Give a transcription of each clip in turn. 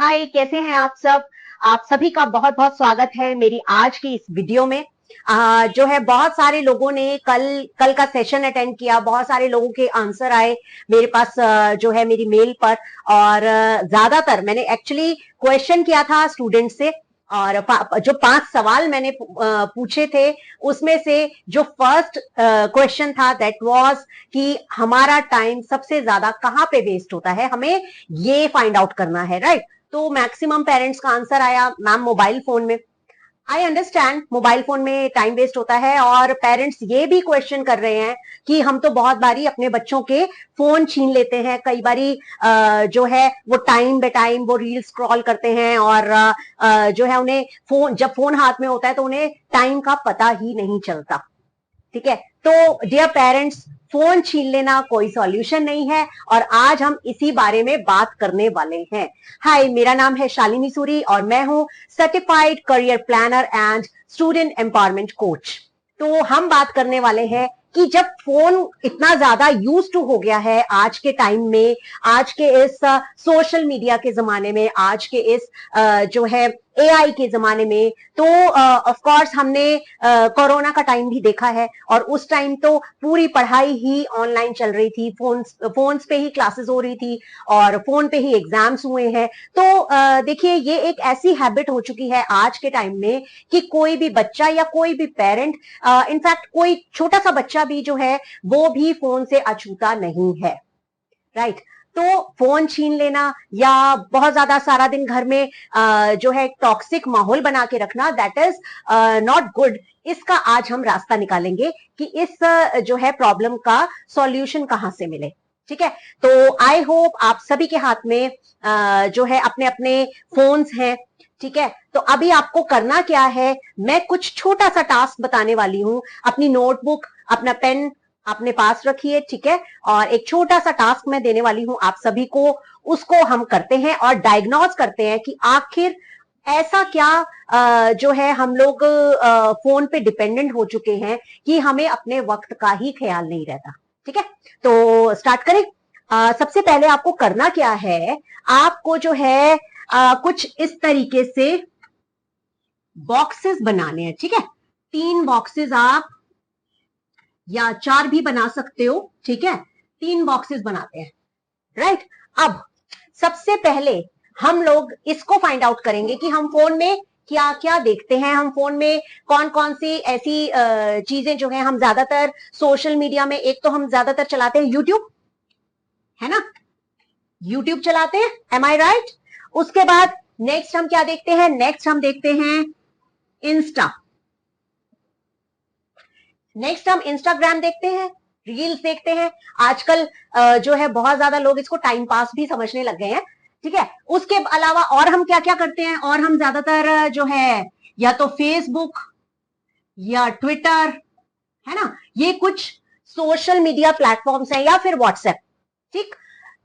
हाय, कैसे हैं आप सब। आप सभी का बहुत बहुत स्वागत है मेरी आज की इस वीडियो में। जो है बहुत सारे लोगों ने कल कल का सेशन अटेंड किया, बहुत सारे लोगों के आंसर आए मेरे पास जो है मेरी मेल पर। और ज्यादातर मैंने एक्चुअली क्वेश्चन किया था स्टूडेंट से, और जो 5 सवाल मैंने पूछे थे उसमें से जो फर्स्ट क्वेश्चन था दैट वाज कि हमारा टाइम सबसे ज्यादा कहाँ पे वेस्ट होता है, हमें ये फाइंड आउट करना है, राइट। तो मैक्सिमम पेरेंट्स का आंसर आया मैम मोबाइल फोन में। आई अंडरस्टैंड मोबाइल फोन में टाइम वेस्ट होता है, और पेरेंट्स ये भी क्वेश्चन कर रहे हैं कि हम तो बहुत बारी अपने बच्चों के फोन छीन लेते हैं, कई बारी जो है वो टाइम बे टाइम वो रील स्क्रॉल करते हैं, और जो है उन्हें फोन जब फोन हाथ में होता है तो उन्हें टाइम का पता ही नहीं चलता। ठीक है, तो डियर पेरेंट्स, फोन छीन लेना कोई सॉल्यूशन नहीं है, और आज हम इसी बारे में बात करने वाले हैं। हाय, मेरा नाम है शालिनी सूरी और मैं हूं certified career planner and student empowerment coach. तो हम बात करने वाले हैं कि जब फोन इतना ज्यादा यूज टू हो गया है आज के टाइम में, आज के इस सोशल मीडिया के जमाने में, आज के इस जो है एआई के जमाने में, तो ऑफ कोर्स हमने कोरोना का टाइम भी देखा है, और उस टाइम तो पूरी पढ़ाई ही ऑनलाइन चल रही थी, फोन्स पे ही क्लासेस हो रही थी और फोन पे ही एग्जाम्स हुए हैं। तो देखिए, ये एक ऐसी हैबिट हो चुकी है आज के टाइम में कि कोई भी बच्चा या कोई भी पेरेंट, इनफैक्ट कोई छोटा सा बच्चा भी जो है वो भी फोन से अछूता नहीं है, राइट। तो फोन छीन लेना या बहुत ज्यादा सारा दिन घर में जो है टॉक्सिक माहौल बना के रखना, दैट इज नॉट गुड। इसका आज हम रास्ता निकालेंगे कि इस जो है प्रॉब्लम का सॉल्यूशन कहां से मिले। ठीक है, तो आई होप आप सभी के हाथ में जो है अपने अपने फोन्स हैं। ठीक है, तो अभी आपको करना क्या है, मैं कुछ छोटा सा टास्क बताने वाली हूं। अपनी नोटबुक, अपना पेन अपने पास रखिए, ठीक है, और एक छोटा सा टास्क मैं देने वाली हूं आप सभी को। उसको हम करते हैं और डायग्नोज करते हैं कि आखिर ऐसा क्या जो है हम लोग फोन पे डिपेंडेंट हो चुके हैं कि हमें अपने वक्त का ही ख्याल नहीं रहता। ठीक है, तो स्टार्ट करें। सबसे पहले आपको करना क्या है, आपको जो है कुछ इस तरीके से बॉक्सेस बनाने हैं। ठीक है, 3 बॉक्सेस आप या 4 भी बना सकते हो। ठीक है, 3 बॉक्सेस बनाते हैं, राइट। अब सबसे पहले हम लोग इसको फाइंड आउट करेंगे कि हम फोन में क्या क्या देखते हैं, हम फोन में कौन कौन सी ऐसी चीजें जो है हम ज्यादातर सोशल मीडिया में, एक तो हम ज्यादातर चलाते हैं यूट्यूब, है ना, यूट्यूब चलाते हैं, एम आई राइट। उसके बाद नेक्स्ट हम क्या देखते हैं, नेक्स्ट हम देखते हैं इंस्टा, नेक्स्ट हम इंस्टाग्राम देखते हैं, रील्स देखते हैं। आजकल जो है बहुत ज्यादा लोग इसको टाइम पास भी समझने लग गए हैं। ठीक है, उसके अलावा और हम क्या क्या करते हैं, और हम ज्यादातर जो है या तो फेसबुक या ट्विटर, है ना, ये कुछ सोशल मीडिया प्लेटफॉर्म्स हैं, या फिर व्हाट्सएप। ठीक,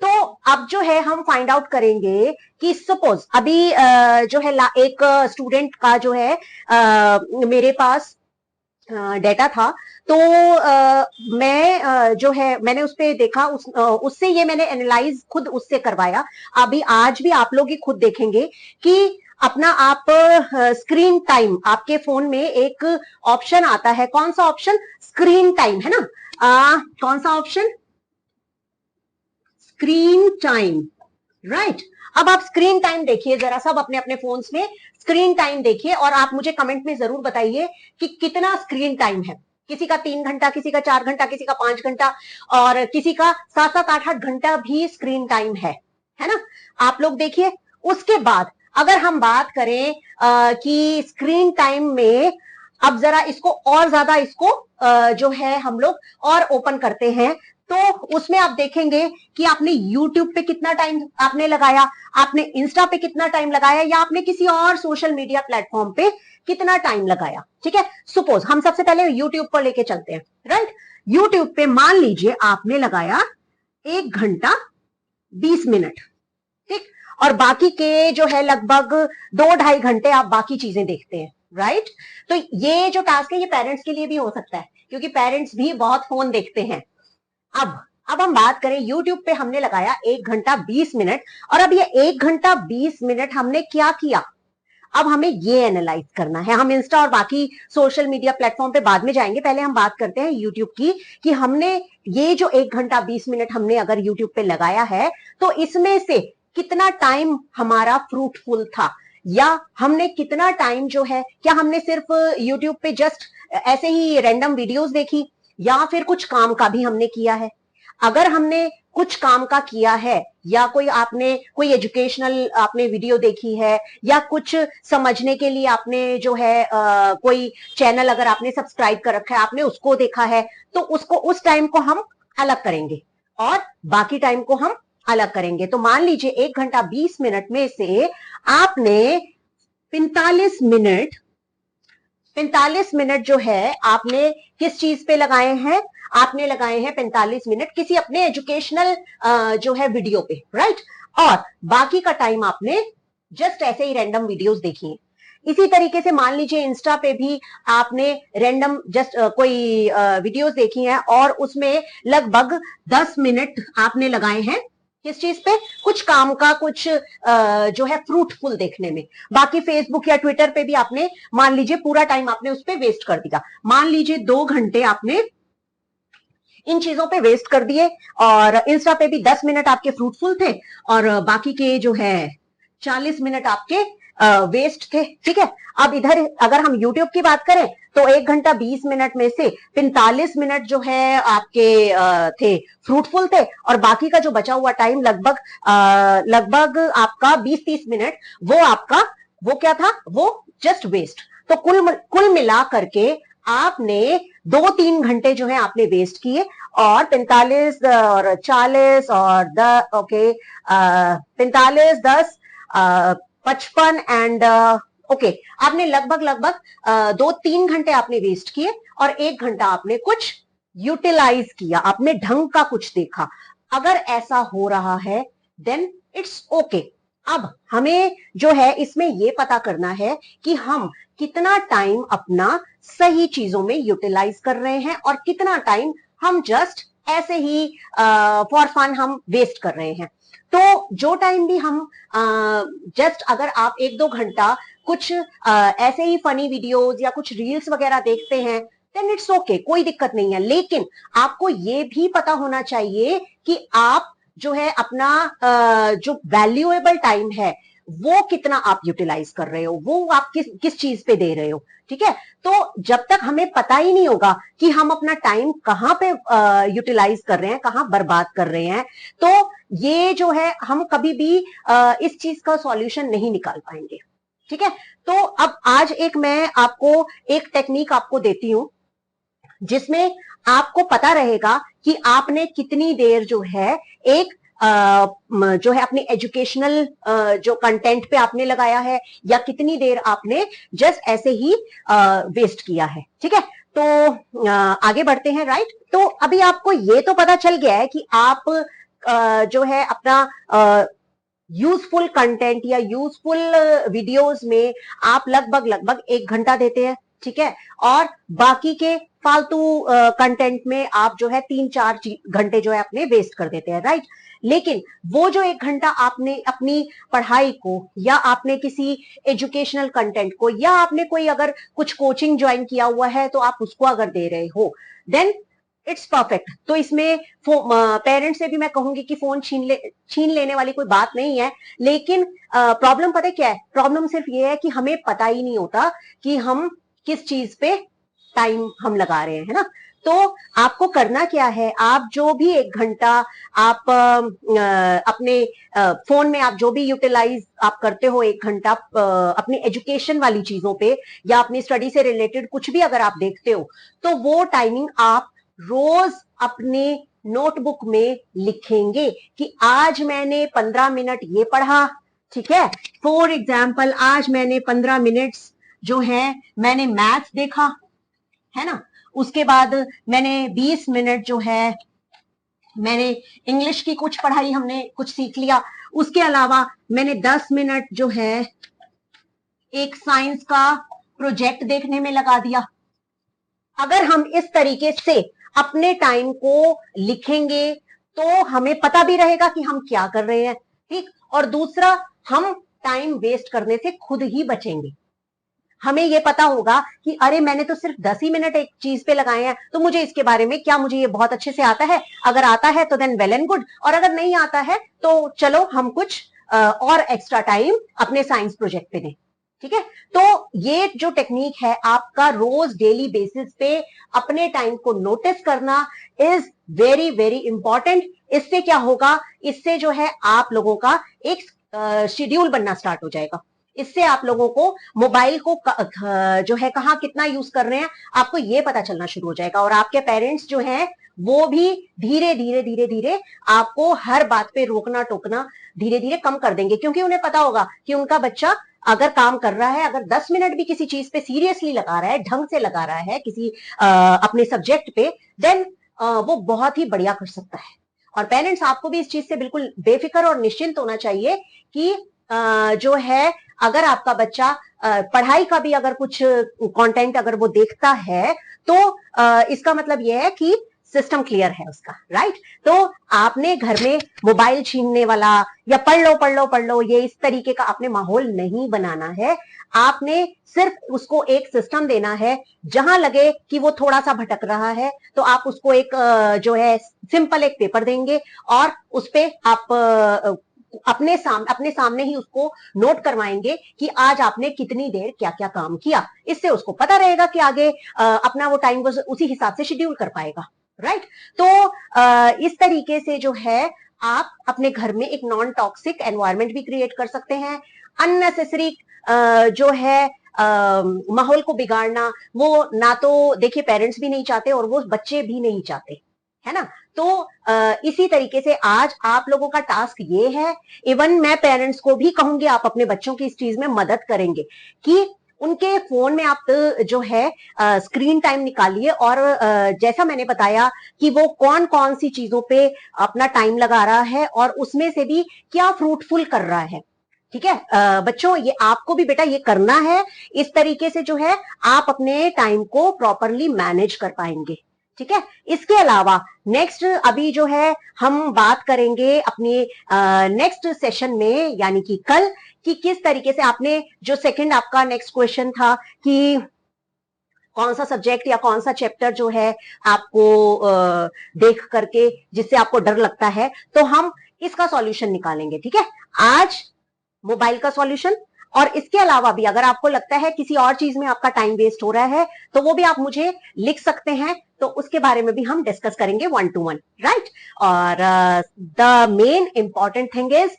तो अब जो है हम फाइंड आउट करेंगे कि सपोज अभी जो है एक स्टूडेंट का जो है मेरे पास डेटा था, तो मैं जो है मैंने उस पर देखा, उससे ये मैंने एनालाइज खुद उससे करवाया। अभी आज भी आप लोग ही खुद देखेंगे कि अपना आप स्क्रीन टाइम, आपके फोन में एक ऑप्शन आता है, कौन सा ऑप्शन, स्क्रीन टाइम, है ना। कौन सा ऑप्शन, स्क्रीन टाइम, राइट। अब आप स्क्रीन टाइम देखिए जरा, सब अपने अपने फोन्स में स्क्रीन टाइम देखिए, और आप मुझे कमेंट में जरूर बताइए कि कितना स्क्रीन टाइम है। किसी का 3 घंटा, किसी का 4 घंटा, किसी का 5 घंटा, और किसी का 7-7, 8-8 घंटा भी स्क्रीन टाइम है ना। आप लोग देखिए। उसके बाद अगर हम बात करें कि स्क्रीन टाइम में, अब जरा इसको और ज्यादा, इसको जो है हम लोग और ओपन करते हैं, तो उसमें आप देखेंगे कि आपने YouTube पे कितना टाइम आपने लगाया, आपने इंस्टा पे कितना टाइम लगाया, या आपने किसी और सोशल मीडिया प्लेटफॉर्म पे कितना टाइम लगाया। ठीक है, सपोज हम सबसे पहले YouTube पर लेके चलते हैं, राइट। YouTube पे मान लीजिए आपने लगाया 1 घंटा 20 मिनट, ठीक, और बाकी के जो है लगभग 2-2.5 घंटे आप बाकी चीजें देखते हैं, राइट। तो ये जो टास्क है ये पेरेंट्स के लिए भी हो सकता है, क्योंकि पेरेंट्स भी बहुत फोन देखते हैं। अब अब हम बात करें YouTube पे हमने लगाया 1 घंटा 20 मिनट, और अब ये 1 घंटा 20 मिनट हमने क्या किया, अब हमें ये एनालाइज करना है। हम इंस्टा और बाकी सोशल मीडिया प्लेटफॉर्म पे बाद में जाएंगे, पहले हम बात करते हैं यूट्यूब की, कि हमने ये जो 1 घंटा 20 मिनट हमने अगर यूट्यूब पे लगाया है तो इसमें से कितना टाइम हमारा फ्रूटफुल था, या हमने कितना टाइम जो है, क्या हमने सिर्फ यूट्यूब पे जस्ट ऐसे ही रैंडम वीडियोस देखी, या फिर कुछ काम का भी हमने किया है। अगर हमने कुछ काम का किया है, या कोई आपने कोई एजुकेशनल आपने वीडियो देखी है, या कुछ समझने के लिए आपने जो है कोई चैनल अगर आपने सब्सक्राइब कर रखा है, आपने उसको देखा है, तो उसको उस टाइम को हम अलग करेंगे और बाकी टाइम को हम अलग करेंगे। तो मान लीजिए 1 घंटा 20 मिनट में से आपने 45 मिनट जो है आपने किस चीज पे लगाए हैं, आपने लगाए हैं 45 मिनट किसी अपने एजुकेशनल जो है वीडियो पे, राइट। और बाकी का टाइम आपने जस्ट ऐसे ही रैंडम वीडियोस देखी हैं। इसी तरीके से मान लीजिए इंस्टा पे भी आपने रैंडम जस्ट कोई वीडियोस देखी हैं और उसमें लगभग 10 मिनट आपने लगाए हैं किस चीज पे, कुछ काम का, कुछ जो है फ्रूटफुल देखने में। बाकी फेसबुक या ट्विटर पे भी आपने मान लीजिए पूरा टाइम आपने उस पे वेस्ट कर दिया, मान लीजिए 2 घंटे आपने इन चीजों पे वेस्ट कर दिए, और इंस्टा पे भी 10 मिनट आपके फ्रूटफुल थे और बाकी के जो है 40 मिनट आपके वेस्ट थे, ठीक है। अब इधर अगर हम यूट्यूब की बात करें तो 1 घंटा 20 मिनट में से 45 मिनट जो है आपके थे फ्रूटफुल थे, और बाकी का जो बचा हुआ टाइम लगभग आपका 20-30 मिनट वो आपका वो क्या था, वो जस्ट वेस्ट। तो कुल मिला करके आपने 2-3 घंटे जो है आपने वेस्ट किए, और 45 और 40 और 45 10 55 एंड ओके, आपने लगभग 2-3 घंटे आपने वेस्ट किए, और 1 घंटा आपने कुछ यूटिलाइज किया, आपने ढंग का कुछ देखा। अगर ऐसा हो रहा है देन इट्स ओके। अब हमें जो है इसमें ये पता करना है कि हम कितना टाइम अपना सही चीजों में यूटिलाइज कर रहे हैं, और कितना टाइम हम जस्ट ऐसे ही फॉर फन हम वेस्ट कर रहे हैं। तो जो टाइम भी हम जस्ट अगर आप 1-2 घंटा कुछ ऐसे ही फनी वीडियोस या कुछ रील्स वगैरह देखते हैं देन इट्स ओके, कोई दिक्कत नहीं है। लेकिन आपको ये भी पता होना चाहिए कि आप जो है अपना जो वैल्यूएबल टाइम है वो कितना आप यूटिलाइज कर रहे हो, वो आप किस चीज पे दे रहे हो, ठीक है। तो जब तक हमें पता ही नहीं होगा कि हम अपना टाइम कहां पे यूटिलाइज कर रहे हैं, कहां बर्बाद कर रहे हैं, तो ये जो है हम कभी भी इस चीज का सॉल्यूशन नहीं निकाल पाएंगे, ठीक है। तो अब आज मैं आपको एक टेक्निक आपको देती हूं जिसमें आपको पता रहेगा कि आपने कितनी देर जो है एक जो है अपनी एजुकेशनल जो कंटेंट पे आपने लगाया है, या कितनी देर आपने जस्ट ऐसे ही वेस्ट किया है, ठीक है। तो आगे बढ़ते हैं, राइट। तो अभी आपको ये तो पता चल गया है कि आप जो है अपना यूजफुल कंटेंट या यूजफुल वीडियोस में आप लगभग 1 घंटा देते हैं, ठीक है। और बाकी के फालतू कंटेंट में आप जो है 3-4 घंटे जो है अपने वेस्ट कर देते हैं, राइट। लेकिन वो जो 1 घंटा आपने अपनी पढ़ाई को, या आपने किसी एजुकेशनल कंटेंट को, या आपने कोई अगर कुछ कोचिंग ज्वाइन किया हुआ है तो आप उसको अगर दे रहे हो देन इट्स परफेक्ट। तो इसमें पेरेंट्स से भी मैं कहूंगी कि फोन छीन लेने वाली कोई बात नहीं है। लेकिन प्रॉब्लम पता है क्या है, प्रॉब्लम सिर्फ ये है कि हमें पता ही नहीं होता कि हम किस चीज पे टाइम हम लगा रहे हैं, है ना। तो आपको करना क्या है, आप जो भी 1 घंटा आप अपने फोन में आप जो भी यूटिलाइज आप करते हो 1 घंटा अपनी एजुकेशन वाली चीजों पे, या अपनी स्टडी से रिलेटेड कुछ भी अगर आप देखते हो, तो वो टाइमिंग आप रोज अपने नोटबुक में लिखेंगे कि आज मैंने 15 मिनट ये पढ़ा, ठीक है। फॉर एग्जाम्पल आज मैंने 15 मिनट्स जो है मैंने मैथ्स देखा, है ना। उसके बाद मैंने 20 मिनट जो है मैंने इंग्लिश की कुछ पढ़ाई, हमने कुछ सीख लिया। उसके अलावा मैंने 10 मिनट जो है एक साइंस का प्रोजेक्ट देखने में लगा दिया। अगर हम इस तरीके से अपने टाइम को लिखेंगे, तो हमें पता भी रहेगा कि हम क्या कर रहे हैं, ठीक। और दूसरा, हम टाइम वेस्ट करने से खुद ही बचेंगे। हमें ये पता होगा कि अरे मैंने तो सिर्फ 10 ही मिनट एक चीज पे लगाए हैं, तो मुझे इसके बारे में क्या, मुझे ये बहुत अच्छे से आता है? अगर आता है तो देन वेल एंड गुड, और अगर नहीं आता है तो चलो हम कुछ और एक्स्ट्रा टाइम अपने साइंस प्रोजेक्ट पे दें, ठीक है। तो ये जो टेक्निक है आपका रोज डेली बेसिस पे अपने टाइम को नोटिस करना इज वेरी वेरी इंपॉर्टेंट। इससे क्या होगा, इससे जो है आप लोगों का एक शेड्यूल बनना स्टार्ट हो जाएगा। इससे आप लोगों को मोबाइल को जो है कहाँ कितना यूज कर रहे हैं आपको ये पता चलना शुरू हो जाएगा। और आपके पेरेंट्स जो हैं वो भी धीरे धीरे धीरे धीरे आपको हर बात पे रोकना टोकना धीरे धीरे कम कर देंगे, क्योंकि उन्हें पता होगा कि उनका बच्चा अगर काम कर रहा है, अगर 10 मिनट भी किसी चीज पे सीरियसली लगा रहा है, ढंग से लगा रहा है किसी अपने सब्जेक्ट पे, देन वो बहुत ही बढ़िया कर सकता है। और पेरेंट्स आपको भी इस चीज से बिल्कुल बेफिक्र और निश्चिंत होना चाहिए कि जो है अगर आपका बच्चा पढ़ाई का भी अगर कुछ कंटेंट अगर वो देखता है तो इसका मतलब यह है कि सिस्टम क्लियर है उसका, राइट। तो आपने घर में मोबाइल छीनने वाला या पढ़ लो पढ़ लो पढ़ लो ये इस तरीके का आपने माहौल नहीं बनाना है। आपने सिर्फ उसको एक सिस्टम देना है, जहां लगे कि वो थोड़ा सा भटक रहा है तो आप उसको एक जो है सिंपल एक पेपर देंगे और उस पे आप अपने सामने ही उसको नोट करवाएंगे कि आज आपने कितनी देर क्या क्या काम किया। इससे उसको पता रहेगा कि आगे अपना वो टाइम उसी हिसाब से शेड्यूल कर पाएगा, राइट। तो इस तरीके से जो है आप अपने घर में एक नॉन टॉक्सिक एनवायरनमेंट भी क्रिएट कर सकते हैं। अननेसेसरी जो है माहौल को बिगाड़ना वो ना तो देखिए पेरेंट्स भी नहीं चाहते और वो बच्चे भी नहीं चाहते, है ना। तो इसी तरीके से आज आप लोगों का टास्क ये है, इवन मैं पेरेंट्स को भी कहूंगी आप अपने बच्चों की इस चीज में मदद करेंगे कि उनके फोन में आप जो है स्क्रीन टाइम निकालिए और जैसा मैंने बताया कि वो कौन कौन सी चीजों पे अपना टाइम लगा रहा है और उसमें से भी क्या फ्रूटफुल कर रहा है, ठीक है। बच्चों ये आपको भी बेटा ये करना है, इस तरीके से जो है आप अपने टाइम को प्रॉपरली मैनेज कर पाएंगे, ठीक है। इसके अलावा नेक्स्ट अभी जो है हम बात करेंगे अपने नेक्स्ट सेशन में यानी कि कल, कि किस तरीके से आपने जो सेकंड आपका नेक्स्ट क्वेश्चन था कि कौन सा सब्जेक्ट या कौन सा चैप्टर जो है आपको देख करके जिससे आपको डर लगता है, तो हम इसका सॉल्यूशन निकालेंगे, ठीक है। आज मोबाइल का सॉल्यूशन, और इसके अलावा भी अगर आपको लगता है किसी और चीज में आपका टाइम वेस्ट हो रहा है तो वो भी आप मुझे लिख सकते हैं, तो उसके बारे में भी हम डिस्कस करेंगे 1 to 1, राइट। और the main important thing is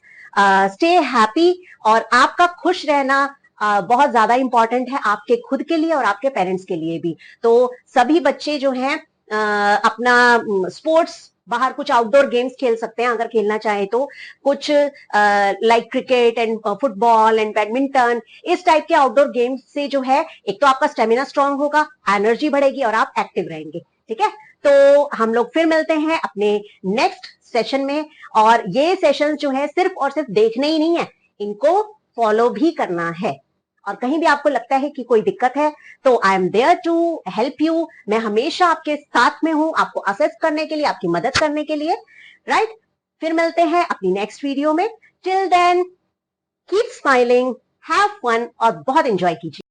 stay happy, और आपका खुश रहना बहुत ज्यादा इंपॉर्टेंट है आपके खुद के लिए और आपके पेरेंट्स के लिए भी। तो सभी बच्चे जो हैं अपना स्पोर्ट्स बाहर कुछ आउटडोर गेम्स खेल सकते हैं अगर खेलना चाहे तो, कुछ like cricket and football and badminton, इस टाइप के आउटडोर गेम्स से जो है एक तो आपका स्टेमिना स्ट्रांग होगा, एनर्जी बढ़ेगी और आप एक्टिव रहेंगे, ठीक है। तो हम लोग फिर मिलते हैं अपने नेक्स्ट सेशन में, और ये सेशन जो है सिर्फ और सिर्फ देखने ही नहीं है, इनको फॉलो भी करना है। और कहीं भी आपको लगता है कि कोई दिक्कत है तो I am there to help you, मैं हमेशा आपके साथ में हूं आपको असेस करने के लिए, आपकी मदद करने के लिए, राइट। फिर मिलते हैं अपनी नेक्स्ट वीडियो में। Till then keep smiling, have fun और बहुत एंजॉय कीजिए।